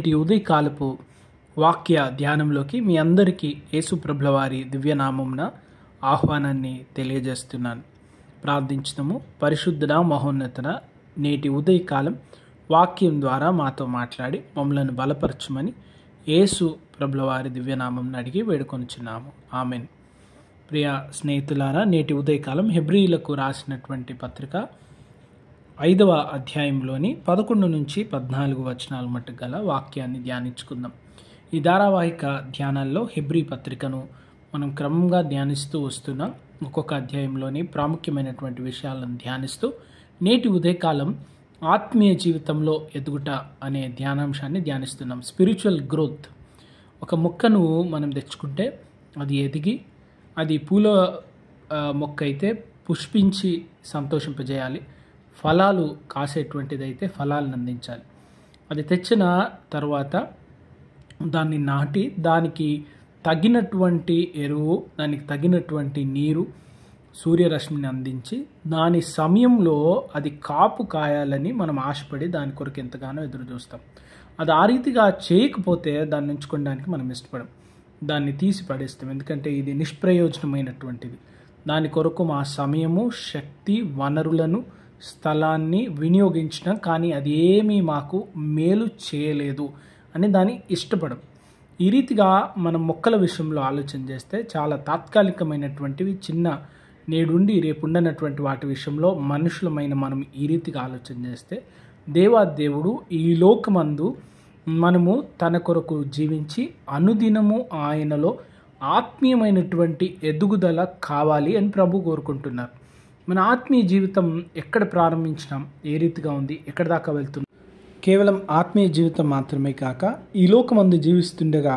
నేటి ఉదయకాలపు వాక్య ధ్యానంలోకి మీ అందరికీ యేసు ప్రభుల వారి దివ్యనామమున ఆహ్వానాన్ని తెలియజేస్తున్నాను. ప్రార్థించుదాము. పరిశుద్ధుడా మహోన్నతుడ, నేటి ఉదయకాలం వాక్యం ద్వారా మాతో మాట్లాడి మమ్మలను బలపరచుమని యేసు ప్రభుల వారి దివ్యనామమున అడిగి వేడుకొనుచున్నాము. ఆమెన్. ప్రియ స్నేహితులారా, నేటి ఉదయకాలం హెబ్రీయులకు రాసినటువంటి పత్రిక 5వ అధ్యాయంలోని 11 నుంచి 14 వచనాల మట్టుకు గల వాక్యాన్ని ధ్యానించుకుందాం. ఈ ధారావాహిక ధ్యానాల్లో హెబ్రీ పత్రికను మనం క్రమంగా ధ్యానిస్తూ వస్తున్నాం. ఒక్కొక్క అధ్యాయంలోని ప్రాముఖ్యమైనటువంటి విషయాలను ధ్యానిస్తూ నేటి ఉదయకాలం ఆత్మీయ జీవితంలో ఎదుగుట అనే ధ్యానాంశాన్ని ధ్యానిస్తున్నాం. Spiritual growth. ఒక మొక్కను మనం తెచ్చుకుంటే అది ఎదిగి అది పూల మొక్క అయితే పుష్పించి సంతోషింపజేయాలి, ఫలాలు కాసేటువంటిది అయితే ఫలాలను అందించాలి. అది తెచ్చిన తర్వాత దాన్ని నాటి దానికి తగినటువంటి ఎరువు, దానికి తగినటువంటి నీరు, సూర్యరశ్మిని అందించి దాని సమయంలో అది కాపు కాయాలని మనం ఆశపడి దాని కొరకు ఎంతగానో ఎదురు చూస్తాం. అది ఆ రీతిగా చేయకపోతే దాన్ని ఉంచుకోవడానికి మనం ఇష్టపడం, దాన్ని తీసి పడేస్తాం. ఎందుకంటే ఇది నిష్ప్రయోజనమైనటువంటిది. దాని కొరకు మా సమయము, శక్తి, వనరులను, స్థలాన్ని వినియోగించడం, కానీ అది ఏమీ మాకు మేలు చేయలేదు అని దాన్ని ఇష్టపడం. ఈ రీతిగా మనం మొక్కల విషయంలో ఆలోచన చేస్తే చాలా తాత్కాలికమైనటువంటివి, చిన్న నేడుండి రేపు ఉండనటువంటి వాటి విషయంలో మనుషులమైన మనం ఈ రీతిగా ఆలోచన చేస్తే దేవాదేవుడు ఈ లోకమందు మనము తన కొరకు జీవించి అనుదినము ఆయనలో ఆత్మీయమైనటువంటి ఎదుగుదల కావాలి అని ప్రభు కోరుకుంటున్నారు. మన ఆత్మీయ జీవితం ఎక్కడ ప్రారంభించినాం, ఏ రీతిగా ఉంది, ఎక్కడ దాకా వెళ్తున్నాం? కేవలం ఆత్మీయ జీవితం మాత్రమే కాక ఈ లోకమందు జీవిస్తుండగా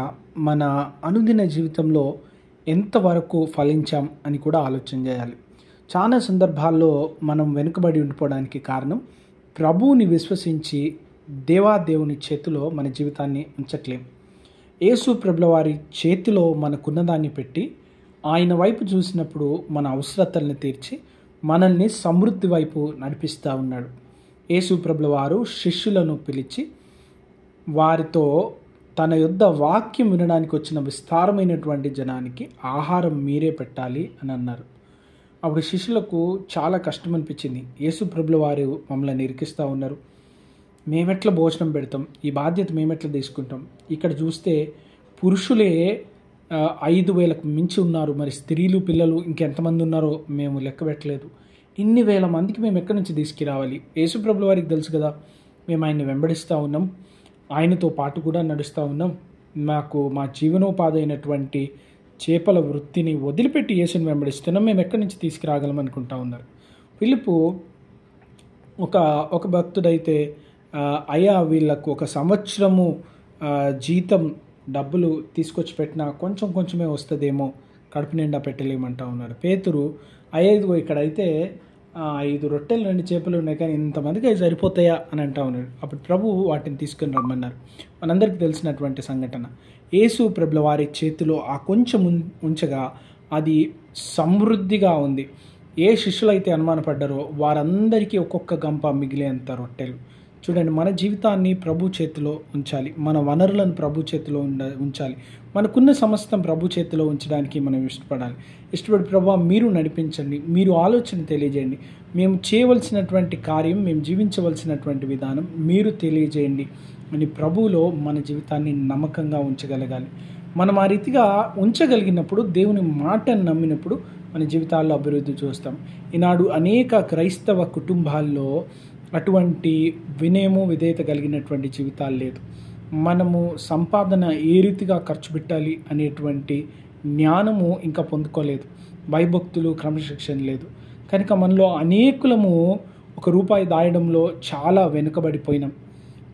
మన అనుదిన జీవితంలో ఎంతవరకు ఫలించాం అని కూడా ఆలోచన చేయాలి. చాలా సందర్భాల్లో మనం వెనుకబడి ఉండిపోవడానికి కారణం ప్రభువుని విశ్వసించి దేవాదేవుని చేతిలో మన జీవితాన్ని ఉంచట్లేం. యేసు ప్రభుల వారి చేతిలో మనకున్నదాన్ని పెట్టి ఆయన వైపు చూసినప్పుడు మన అవసరతల్ని తీర్చి మనల్ని సమృద్ధి వైపు నడిపిస్తూ ఉన్నాడు. యేసు ప్రభుల వారు శిష్యులను పిలిచి వారితో తన యొద్ద వాక్యం వినడానికి వచ్చిన విస్తారమైనటువంటి జనానికి ఆహారం మీరే పెట్టాలి అని అన్నారు. అప్పుడు శిష్యులకు చాలా కష్టం అనిపించింది. యేసు ప్రభుల వారు మమ్మల్ని ఇరికిస్తూ ఉన్నారు, మేమెట్లా భోజనం పెడతాం, ఈ బాధ్యత మేమెట్లా తీసుకుంటాం? ఇక్కడ చూస్తే పురుషులే 5,000కు మించి ఉన్నారు, మరి స్త్రీలు పిల్లలు ఇంకెంతమంది ఉన్నారో మేము లెక్క పెట్టలేదు. ఇన్ని వేల మందికి మేము ఎక్కడి నుంచి తీసుకురావాలి? యేసు ప్రభుల వారికి తెలుసు కదా, మేము ఆయన్ని వెంబడిస్తూ ఉన్నాం, ఆయనతో పాటు కూడా నడుస్తూ ఉన్నాం, మాకు మా జీవనోపాధి అయినటువంటి చేపల వృత్తిని వదిలిపెట్టి యేసుని వెంబడిస్తున్నాం, మేము ఎక్కడి నుంచి తీసుకురాగలం అనుకుంటా ఉన్నారు. ఫిలిప్పు ఒక భక్తుడైతే అయ్యా వీళ్ళకు 1 సంవత్సరము జీతం డబ్బులు తీసుకొచ్చి పెట్టినా కొంచెం కొంచెమే వస్తుందేమో, కడుపు నిండా పెట్టలేమంటా ఉన్నారు. పేతురు అయ్యేదిగో ఇక్కడైతే 5 రొట్టెలు 2 చేపలు ఉన్నాయి, కానీ ఇంతమందికి అవి సరిపోతాయా అని అంటా ఉన్నాడు. అప్పుడు ప్రభు వాటిని తీసుకుని రమ్మన్నారు. మనందరికీ తెలిసినటువంటి సంఘటన. యేసు ప్రభుల వారి చేతిలో ఆ కొంచెం ఉంచగా అది సమృద్ధిగా ఉంది. ఏ శిష్యులైతే అనుమానపడ్డారో వారందరికీ ఒక్కొక్క గంప మిగిలేంత రొట్టెలు. చూడండి, మన జీవితాన్ని ప్రభు చేతిలో ఉంచాలి, మన వనరులను ప్రభు చేతిలో ఉంచాలి, మనకున్న సమస్తం ప్రభు చేతిలో ఉంచడానికి మనం ఇష్టపడి ప్రభు మీరు నడిపించండి, మీరు ఆలోచన తెలియజేయండి, మేము చేయవలసినటువంటి కార్యం, మేము జీవించవలసినటువంటి విధానం మీరు తెలియజేయండి అని ప్రభువులో మన జీవితాన్ని నమ్మకంగా ఉంచగలగాలి. మనం ఆ రీతిగా ఉంచగలిగినప్పుడు, దేవుని మాటను నమ్మినప్పుడు మన జీవితాల్లో అభివృద్ధి చూస్తాం. ఈనాడు అనేక క్రైస్తవ కుటుంబాల్లో అటువంటి వినయము, విధేయత కలిగినటువంటి జీవితాలు లేదు. మనము సంపాదన ఏ రీతిగా ఖర్చు పెట్టాలి అనేటువంటి జ్ఞానము ఇంకా పొందుకోలేదు. భయభక్తులు, క్రమశిక్షణ లేదు. కనుక మనలో అనేకులము ₹1 దాయడంలో చాలా వెనుకబడిపోయినాం.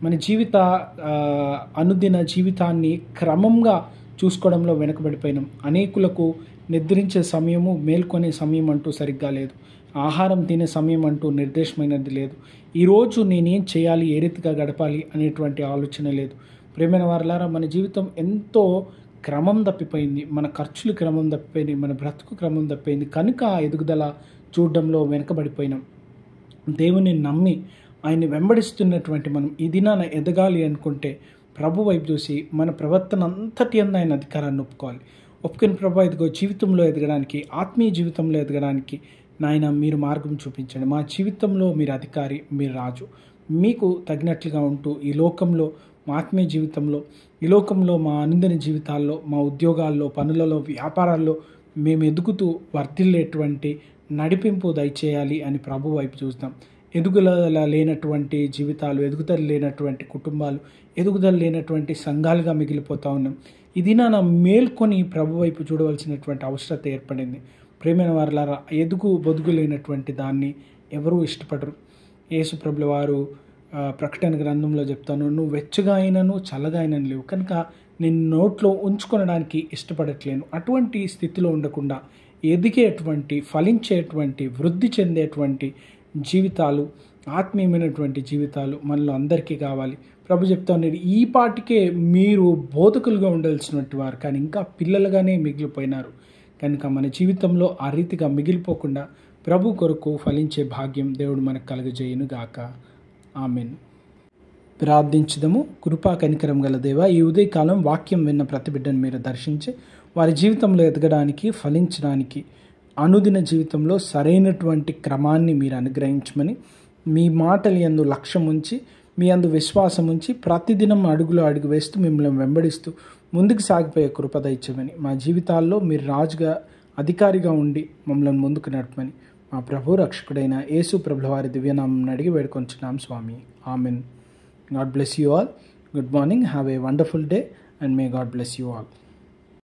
మన అనుదిన జీవితాన్ని క్రమంగా చూసుకోవడంలో వెనుకబడిపోయినాం. అనేకులకు నిద్రించే సమయము, మేల్కొనే సమయం అంటూ సరిగ్గా లేదు. ఆహారం తినే సమయం అంటూ నిర్దేశమైనది లేదు. ఈరోజు నేనేం చేయాలి, ఏ రీతిగా గడపాలి అనేటువంటి ఆలోచన లేదు. ప్రియమైన వారలారా, మన జీవితం ఎంతో క్రమం తప్పిపోయింది. మన ఖర్చులు క్రమం తప్పిపోయింది, మన బ్రతుకు క్రమం తప్పిపోయింది. కనుక ఎదుగుదల చూడడంలో వెనుకబడిపోయినాం. దేవుని నమ్మి ఆయన్ని వెంబడిస్తున్నటువంటి మనం ఈ దినాన ఎదగాలి అనుకుంటే ప్రభు వైపు చూసి మన ప్రవర్తన అంతటి అందు ఆయన అధికారాన్ని ఒప్పుకోవాలి. ఒప్పుకుని ప్రభు ఇదిగో జీవితంలో ఎదగడానికి, ఆత్మీయ జీవితంలో ఎదగడానికి నాయన మీరు మార్గం చూపించండి. మా జీవితంలో మీరు అధికారి, మీరు రాజు. మీకు తగినట్లుగా ఉంటూ ఈ లోకంలో, మా ఆత్మీయ జీవితంలో, ఈ లోకంలో మా అనుదిన జీవితాల్లో, మా ఉద్యోగాల్లో, పనులలో, వ్యాపారాల్లో మేము ఎదుగుతూ వర్ధిల్లేటువంటి నడిపింపు దయచేయాలి అని ప్రభు వైపు చూస్తాం. ఎదుగుదల లేనటువంటి జీవితాలు, ఎదుగుదల లేనటువంటి కుటుంబాలు, ఎదుగుదల లేనటువంటి సంఘాలుగా మిగిలిపోతూ ఉన్నాం. ఇది నా మేల్కొని ప్రభు వైపు చూడవలసినటువంటి అవసరత ఏర్పడింది. ప్రేమైన వారలారా, బొదుగు లేనటువంటి దాన్ని ఎవరూ ఇష్టపడరు. యేసు ప్రభుల వారు ప్రకటన గ్రంథంలో చెప్తాను, నువ్వు వెచ్చగా అయినను చల్లగా అయినను లేవు కనుక నేను నోట్లో ఉంచుకొనడానికి ఇష్టపడట్లేను. అటువంటి స్థితిలో ఉండకుండా ఎదిగేటువంటి, ఫలించేటువంటి, వృద్ధి చెందేటువంటి జీవితాలు, ఆత్మీయమైనటువంటి జీవితాలు మనలో అందరికీ కావాలి. ప్రభు చెప్తా ఉన్నాడు, ఈ పాటికే మీరు బోధకులుగా ఉండాల్సినటువంటి వారు కానీ ఇంకా పిల్లలుగానే మిగిలిపోయినారు. కనుక మన జీవితంలో ఆ రీతిగా మిగిలిపోకుండా ప్రభు కొరకు ఫలించే భాగ్యం దేవుడు మనకు కలుగజేయును గాక. ఆమెన్. ప్రార్థించుదము. కృపా కనికరం గల దేవా, ఈ ఉదయకాలం వాక్యం విన్న ప్రతి బిడ్డను మీరు దర్శించి వారి జీవితంలో ఎదగడానికి, ఫలించడానికి, అనుదిన జీవితంలో సరైనటువంటి క్రమాన్ని మీరు అనుగ్రహించమని, మీ మాటలు యందు లక్ష్యం ఉంచి, మీ యందు విశ్వాసం ఉంచి ప్రతిదినం అడుగులో అడుగు వేస్తూ మిమ్మల్ని వెంబడిస్తూ ముందుకు సాగిపోయే కృప దయచేయమని, మా జీవితాల్లో మీరు రాజుగా, అధికారిగా ఉండి మమ్మల్ని ముందుకు నడపమని మా ప్రభు రక్షకుడైన యేసు ప్రభుల వారి దివ్యనామం అడిగి వేడుకొంచున్నాం స్వామి. Amen. God bless you all. Good morning. Have a wonderful day and may God bless you all.